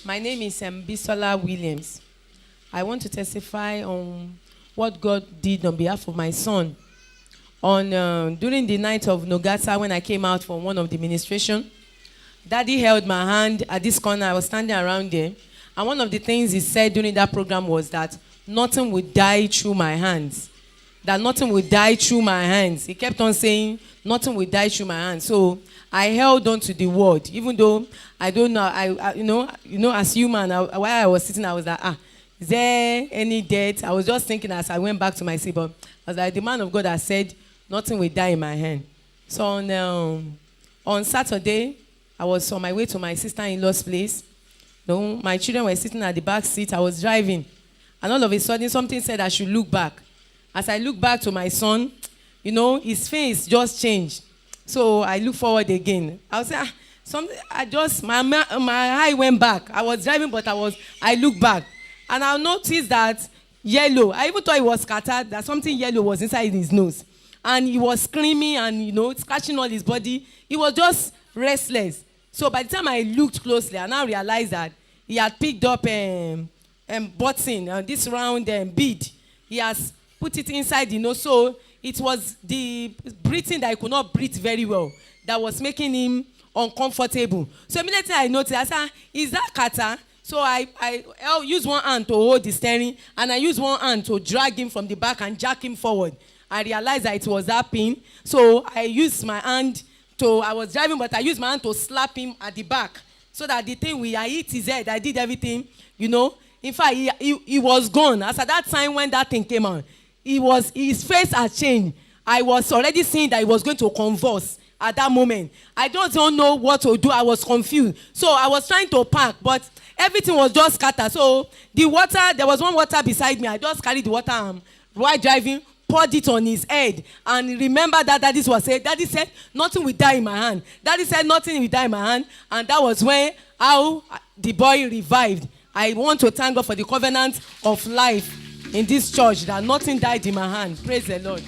My name is Bisola Williams. I want to testify on what God did on behalf of my son. During the night of Nogata, when I came out from one of the ministration, Daddy held my hand at this corner. I was standing around there. And one of the things he said during that program was that nothing would die through my hands. That nothing would die through my hands. He kept on saying, nothing will die through my hands. So I held on to the word, even though I don't know, as human, while I was sitting, I was like, is there any death? I was just thinking as I went back to my seat, but I was like, the man of God has said, nothing will die in my hand. So on Saturday, I was on my way to my sister-in-law's place. My children were sitting at the back seat. I was driving. And all of a sudden, something said I should look back. As I look back to my son, his face just changed. So I look forward again. I was like, my eye went back. I was driving, but I looked back. And I noticed that yellow. I even thought it was scattered, that something yellow was inside his nose. And he was screaming and, scratching all his body. He was just restless. So by the time I looked closely, I now realized that he had picked up button, this round bead. He has put it inside the nose. So it was the breathing that he could not breathe very well that was making him uncomfortable. So immediately I noticed, I said, is that kata? So I used one hand to hold the steering, and I used one hand to drag him from the back and jack him forward. I realized that it was that pain. So I used my hand I was driving, but I used my hand to slap him at the back. So that the thing, I hit his head, I did everything, In fact, he was gone. As at that time when that thing came on, his face had changed. I was already seeing that he was going to convulse at that moment. I just don't know what to do. I was confused. So I was trying to park, but everything was just scattered. So the water, there was one water beside me. I just carried the water while driving, poured it on his head. And remember that Daddy said, nothing will die in my hand. Daddy said, nothing will die in my hand. And that was how the boy revived. I want to thank God for the covenant of life in this church, that nothing died in my hand. Praise the Lord.